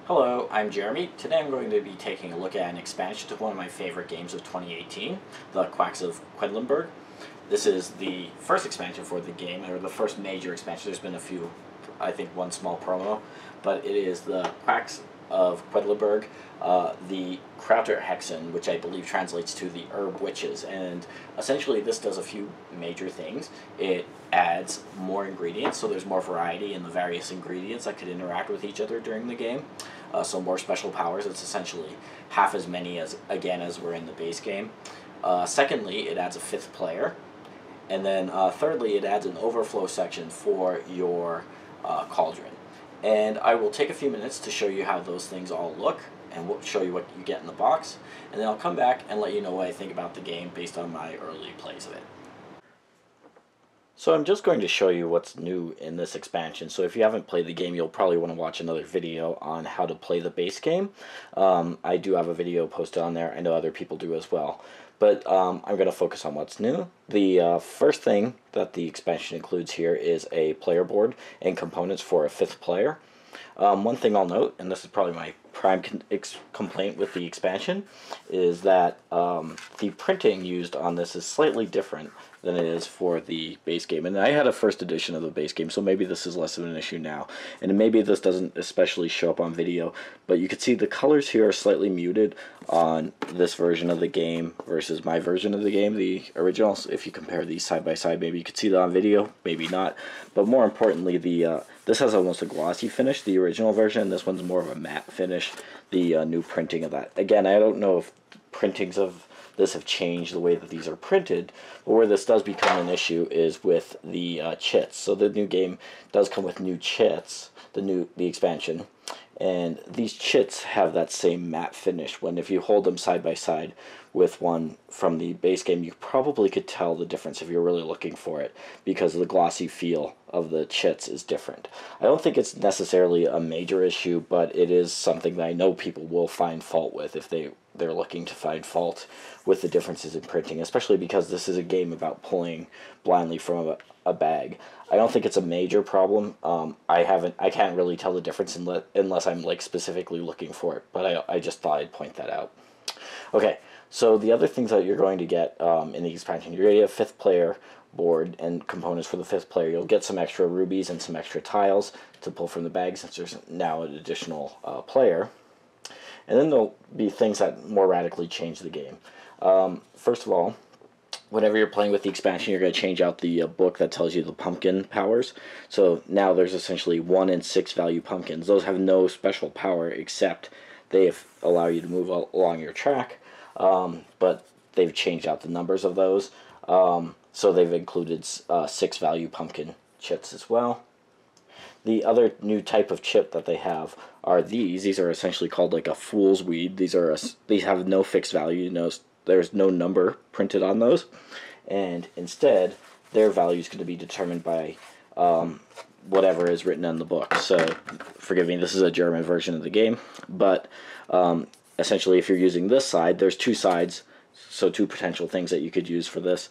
Hello, I'm Jeremy. Today I'm going to be taking a look at an expansion to one of my favorite games of 2018, the Quacks of Quedlinburg. This is the first expansion for the game, or the first major expansion. There's been a few, I think one small promo, but it is the Quacks of Quedlinburg, the Kräuterhexen, which I believe translates to the herb witches, and essentially this does a few major things. It adds more ingredients, so there's more variety in the various ingredients that could interact with each other during the game. So more special powers. It's essentially half as many as were in the base game. Secondly, it adds a fifth player, and then thirdly, it adds an overflow section for your cauldron. And I will take a few minutes to show you how those things all look, and we'll show you what you get in the box, and then I'll come back and let you know what I think about the game based on my early plays of it. So I'm just going to show you what's new in this expansion. So if you haven't played the game, you'll probably want to watch another video on how to play the base game. I do have a video posted on there. I know other people do as well. But I'm going to focus on what's new. The first thing that the expansion includes here is a player board and components for a fifth player. One thing I'll note, and this is probably my prime complaint with the expansion, is that the printing used on this is slightly different than it is for the base game. And I had a first edition of the base game, so maybe this is less of an issue now. And maybe this doesn't especially show up on video, but you can see the colors here are slightly muted on this version of the game versus my version of the game, the original. If you compare these side by side, maybe you could see that on video, maybe not. But more importantly, this has almost a glossy finish, the original version, and this one's more of a matte finish, the new printing of that. Again, I don't know if printings of this have changed the way that these are printed, but where this does become an issue is with the chits. So the new game does come with new chits, the expansion, and these chits have that same matte finish. When if you hold them side by side with one from the base game, you probably could tell the difference if you're really looking for it, because the glossy feel of the chits is different. I don't think it's necessarily a major issue, but it is something that I know people will find fault with if they're looking to find fault with the differences in printing, especially because this is a game about pulling blindly from a bag. I don't think it's a major problem. I can't really tell the difference unless I'm like specifically looking for it, but I just thought I'd point that out. Okay, so the other things that you're going to get in the expansion, you're going to get a fifth player board and components for the fifth player. You'll get some extra rubies and some extra tiles to pull from the bag since there's now an additional player. And then there'll be things that more radically change the game. First of all, whenever you're playing with the expansion, you're going to change out the book that tells you the pumpkin powers. So now there's essentially 1 and 6 value pumpkins. Those have no special power except they allow you to move along your track, but they've changed out the numbers of those. So they've included 6 value pumpkin chits as well. The other new type of chip that they have are these. These are essentially called like a fool's weed. These have no fixed value. There's no number printed on those, and instead their value is going to be determined by whatever is written in the book. So, forgive me, this is a German version of the game, but essentially, if you're using this side, there's 2 sides, so 2 potential things that you could use for this.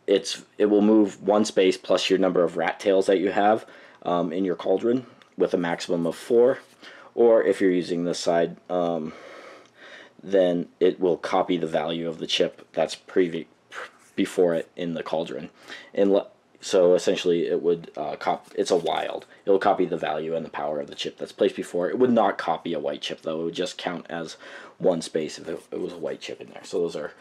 It will move 1 space plus your number of rat tails that you have in your cauldron with a maximum of 4, or if you're using this side, then it will copy the value of the chip that's before it in the cauldron. And so essentially it would it's a wild. It'll copy the value and the power of the chip that's placed before. It would not copy a white chip though. It would just count as 1 space if it was a white chip in there. So those are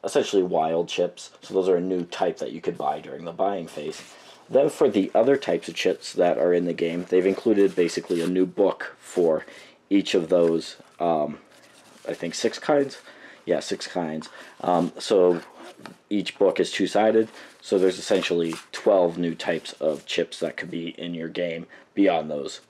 essentially wild chips. So those are a new type that you could buy during the buying phase. Then for the other types of chips that are in the game, they've included basically a new book for each of those, I think 6 kinds? Yeah, 6 kinds. So each book is 2-sided, so there's essentially 12 new types of chips that could be in your game beyond those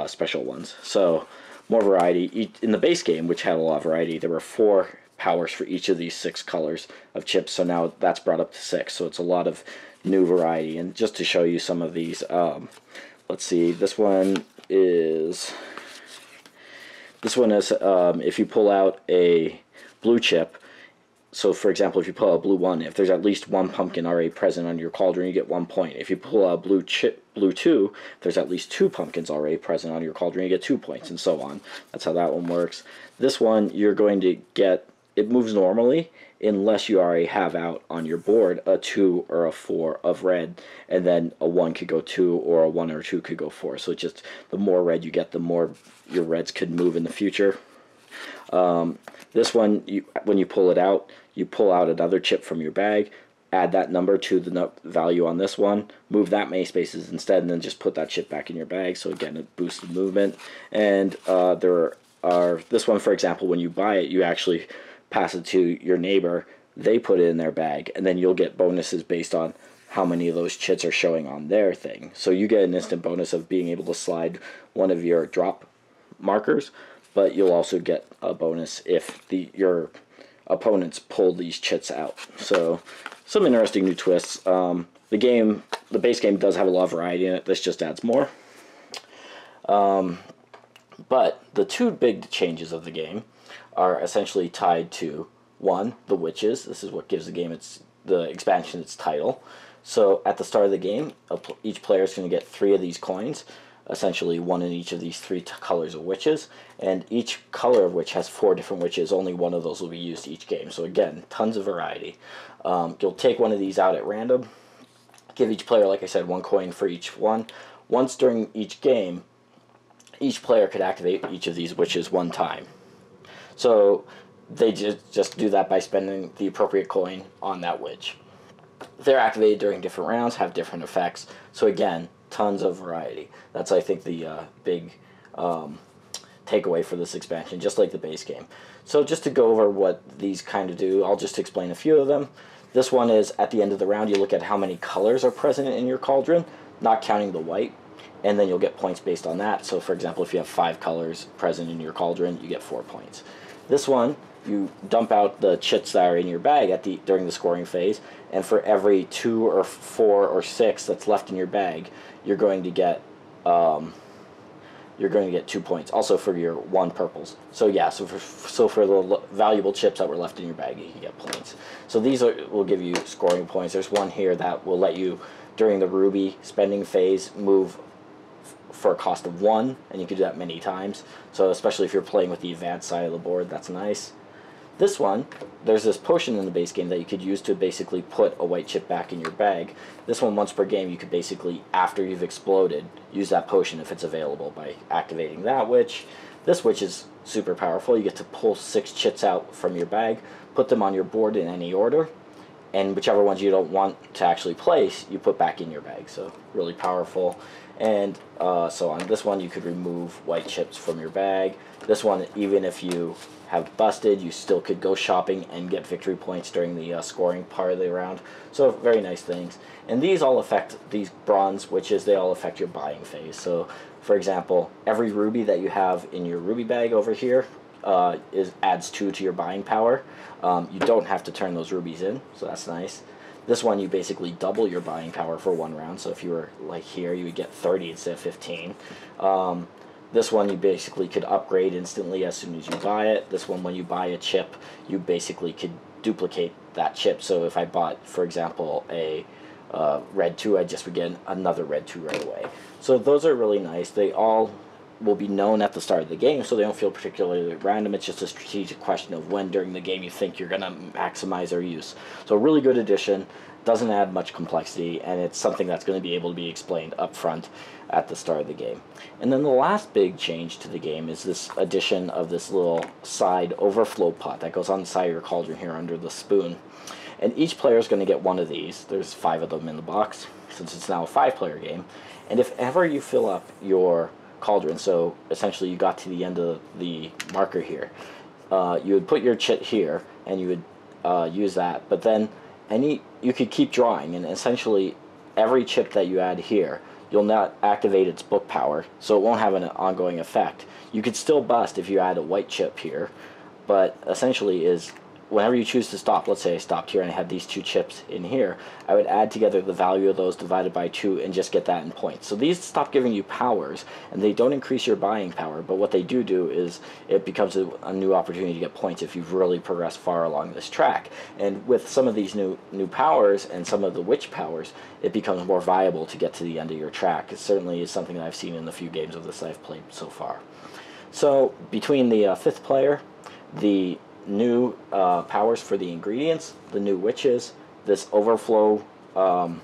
special ones. So more variety. In the base game, which had a lot of variety, there were 4 powers for each of these 6 colors of chips, so now that's brought up to 6, so it's a lot of new variety. And just to show you some of these, let's see, this one is if you pull out a blue chip, so for example, if you pull out a blue 1, if there's at least one pumpkin already present on your cauldron, you get 1 point. If you pull out a blue 2, if there's at least 2 pumpkins already present on your cauldron, you get 2 points, and so on. That's how that one works. This one, you're going to get, it moves normally unless you already have out on your board a 2 or a 4 of red, and then a 1 could go 2, or a 1 or 2 could go 4. So just the more red you get, the more your reds could move in the future. This one, when you pull it out, you pull out another chip from your bag, add that number to the value on this one, move that many spaces instead, and then just put that chip back in your bag. So again, it boosts the movement. And there are, this one, for example, when you buy it, you actually pass it to your neighbor, they put it in their bag, and then you'll get bonuses based on how many of those chits are showing on their thing. So you get an instant bonus of being able to slide one of your drop markers, but you'll also get a bonus if your opponents pull these chits out. So some interesting new twists. The base game does have a lot of variety in it. This just adds more. But the 2 big changes of the game are essentially tied to, 1, the witches. This is what gives the game the expansion its title. So at the start of the game, each player is going to get 3 of these coins, essentially 1 in each of these 3 colors of witches, and each color of which has 4 different witches. Only one of those will be used each game. So again, tons of variety. You'll take one of these out at random, give each player, like I said, 1 coin for each one. Once during each game, each player could activate each of these witches 1 time. So they just do that by spending the appropriate coin on that witch. They're activated during different rounds, have different effects. So again, tons of variety. That's, I think, the big takeaway for this expansion, just like the base game. So just to go over what these kind of do, I'll just explain a few of them. This one is, at the end of the round, you look at how many colors are present in your cauldron, not counting the white, and then you'll get points based on that. So for example, if you have 5 colors present in your cauldron, you get 4 points. This one, you dump out the chits that are in your bag during the scoring phase, and for every 2 or 4 or 6 that's left in your bag, you're going to get 2 points. Also for your 1 purples. So yeah, so for the valuable chips that were left in your bag, you can get points. So these will give you scoring points. There's one here that will let you, during the ruby spending phase, move for a cost of 1, and you can do that many times. So especially if you're playing with the advanced side of the board, that's nice. This one, there's this potion in the base game that you could use to basically put a white chip back in your bag. This one, once per game, you could basically, after you've exploded, use that potion if it's available by activating that witch. This witch is super powerful. You get to pull 6 chits out from your bag, put them on your board in any order, and whichever ones you don't want to actually place, you put back in your bag. So really powerful. And so on this one, you could remove white chips from your bag. This one, even if you have busted, you still could go shopping and get victory points during the scoring part of the round. So very nice things. And these all affect, these bronze witches, they all affect your buying phase. So for example, every ruby that you have in your ruby bag over here adds 2 to your buying power. You don't have to turn those rubies in, so that's nice. This one, you basically double your buying power for 1 round. So if you were like here, you would get 30 instead of 15. This one, you basically could upgrade instantly as soon as you buy it. This one, when you buy a chip, you basically could duplicate that chip. So if I bought, for example, a red 2, I just would get another red 2 right away. So those are really nice. They all will be known at the start of the game, so they don't feel particularly random. It's just a strategic question of when during the game you think you're going to maximize their use. So a really good addition, doesn't add much complexity, and it's something that's going to be able to be explained up front at the start of the game. And then the last big change to the game is this addition of this little side overflow pot that goes on the side of your cauldron here under the spoon. And each player is going to get 1 of these. There's 5 of them in the box, since it's now a 5-player game. And if ever you fill up your cauldron, so essentially you got to the end of the marker here, you would put your chit here, and you would use that, but then you could keep drawing, and essentially every chip that you add here, you'll not activate its book power, so it won't have an ongoing effect. You could still bust if you add a white chip here, but essentially is whenever you choose to stop, let's say I stopped here and I had these 2 chips in here, I would add together the value of those divided by 2 and just get that in points. So these stop giving you powers, and they don't increase your buying power, but what they do is it becomes a new opportunity to get points if you've really progressed far along this track. And with some of these new powers and some of the witch powers, it becomes more viable to get to the end of your track. It certainly is something that I've seen in the few games of this I've played so far. So between the 5th player, the new powers for the ingredients, the new witches, this overflow add-on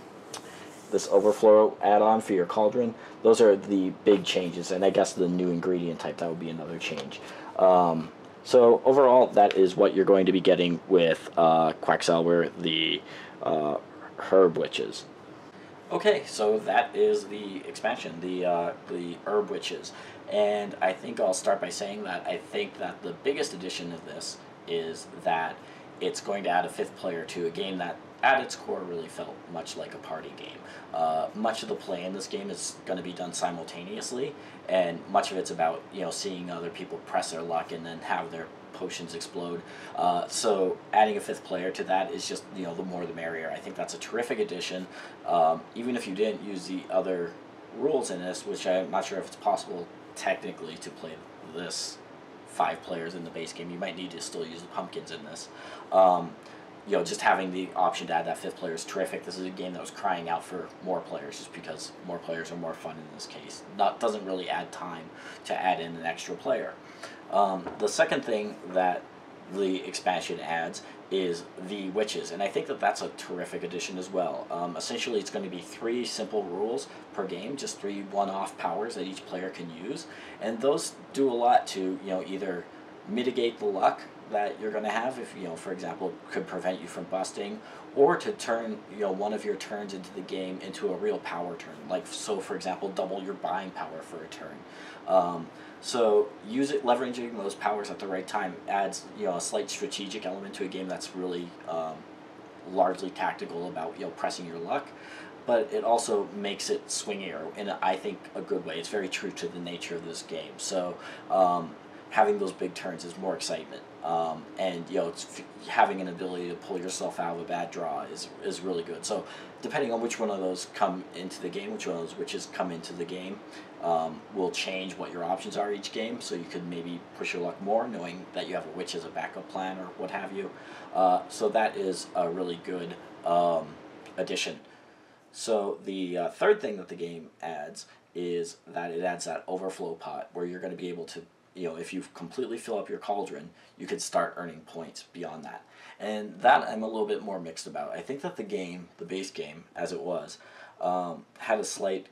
for your cauldron, those are the big changes, and I guess the new ingredient type, that would be another change. So overall, that is what you're going to be getting with Quacksalber, the herb witches. Okay, so that is the expansion, the herb witches. And I think I'll start by saying that I think that the biggest addition of this is that it's going to add a 5th player to a game that at its core really felt much like a party game. Much of the play in this game is going to be done simultaneously, and much of it's about, you know, seeing other people press their luck and then have their potions explode. So adding a 5th player to that is just, you know, the more the merrier. I think that's a terrific addition. Even if you didn't use the other rules in this, which I'm not sure if it's possible technically to play this 5 players in the base game, you might need to still use the pumpkins in this. You know, just having the option to add that 5th player is terrific. This is a game that was crying out for more players, just because more players are more fun in this case. Doesn't really add time to add in an extra player. The second thing that the expansion adds is the witches, and I think that that's a terrific addition as well. Essentially, it's going to be 3 simple rules per game, just 3 one-off powers that each player can use, and those do a lot to, you know, either mitigate the luck that you're going to have, if, you know, for example, could prevent you from busting, or to turn, you know, one of your turns into the game into a real power turn, like, so for example, double your buying power for a turn. So leveraging those powers at the right time adds, you know, a slight strategic element to a game that's really largely tactical about, you know, pressing your luck, but it also makes it swingier in, I think, a good way. It's very true to the nature of this game. So having those big turns is more excitement, and, you know, having an ability to pull yourself out of a bad draw is really good. So depending on which one of those come into the game, which one of those witches come into the game, will change what your options are each game. So you could maybe push your luck more, knowing that you have a witch as a backup plan or what have you. So that is a really good addition. So the third thing that the game adds is that it adds that overflow pot, where you're going to be able to, you know, if you completely fill up your cauldron, you could start earning points beyond that. And that I'm a little bit more mixed about. I think that the game, the base game, as it was, had a slight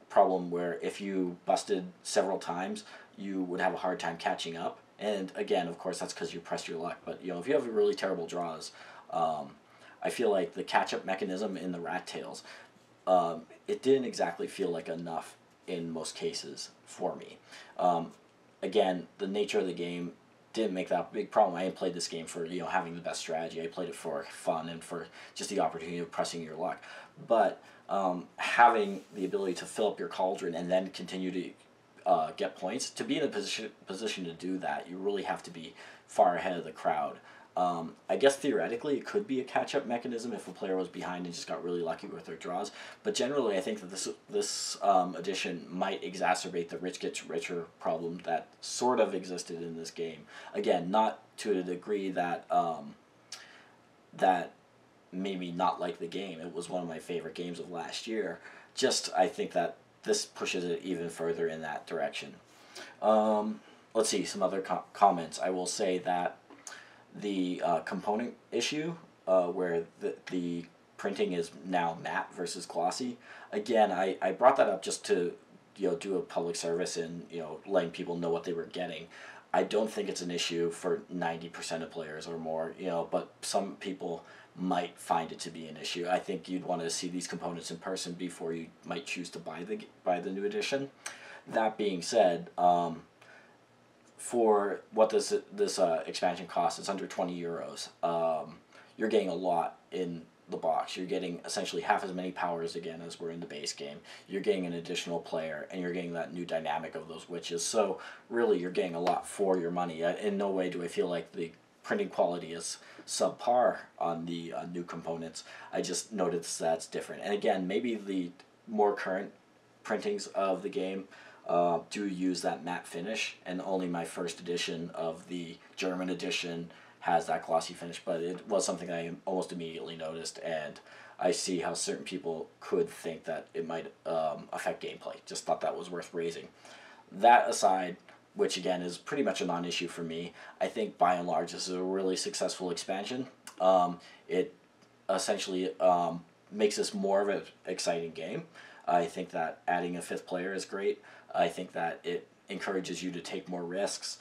problem where if you busted several times, you would have a hard time catching up. And again, of course, that's because you pressed your luck. But, you know, if you have really terrible draws, I feel like the catch-up mechanism in the rat tails, it didn't exactly feel like enough in most cases for me. Again, the nature of the game didn't make that a big problem. I didn't play this game for, you know, having the best strategy. I played it for fun and for just the opportunity of pressing your luck. But having the ability to fill up your cauldron and then continue to get points, to be in a position to do that, you really have to be far ahead of the crowd. I guess theoretically it could be a catch-up mechanism if a player was behind and just got really lucky with their draws, but generally I think that this addition might exacerbate the rich gets richer problem that sort of existed in this game. Again, not to a degree that that made me not like the game. It was one of my favorite games of last year. Just, I think that this pushes it even further in that direction. Let's see, some other comments. I will say that the component issue, where the printing is now matte versus glossy. Again, I brought that up just to, you know, do a public service and, you know, letting people know what they were getting. I don't think it's an issue for 90% of players or more, you know, but some people might find it to be an issue. I think you'd want to see these components in person before you might choose to buy the new edition. That being said, for what this expansion costs, it's under 20 euros. You're getting a lot in the box. You're getting essentially half as many powers again as were in the base game. You're getting an additional player, and you're getting that new dynamic of those witches. So really, you're getting a lot for your money. In no way do I feel like the printing quality is subpar on the new components. I just noticed that's different. And again, maybe the more current printings of the game do use that matte finish, and only my first edition of the German edition has that glossy finish, but it was something I almost immediately noticed, and I see how certain people could think that it might affect gameplay. Just thought that was worth raising. That aside, which again is pretty much a non-issue for me, I think by and large this is a really successful expansion. It essentially makes this more of an exciting game. I think that adding a 5th player is great. I think that it encourages you to take more risks,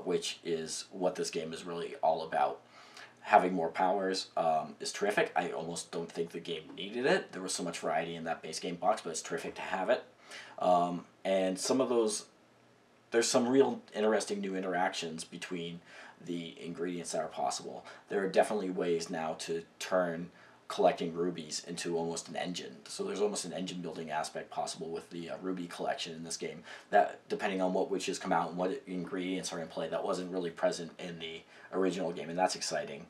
which is what this game is really all about. Having more powers is terrific. I almost don't think the game needed it. There was so much variety in that base game box, but it's terrific to have it. And some of those, there's some real interesting new interactions between the ingredients that are possible. There are definitely ways now to turn collecting rubies into almost an engine. So there's almost an engine building aspect possible with the ruby collection in this game, that depending on what witches come out and what ingredients are in play, that wasn't really present in the original game, and that's exciting.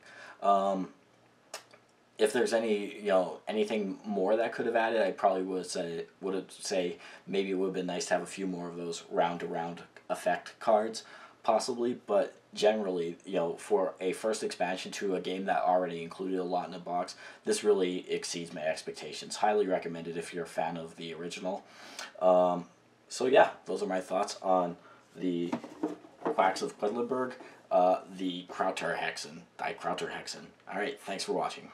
If there's anything more that could have added, I probably would say maybe it would have been nice to have a few more of those round to round effect cards, possibly. But generally, for a first expansion to a game that already included a lot in the box, this really exceeds my expectations. Highly recommended if you're a fan of the original. So yeah, those are my thoughts on the Quacks of Quedlinburg, the Kräuterhexen, Die Quacksalber. All right, thanks for watching.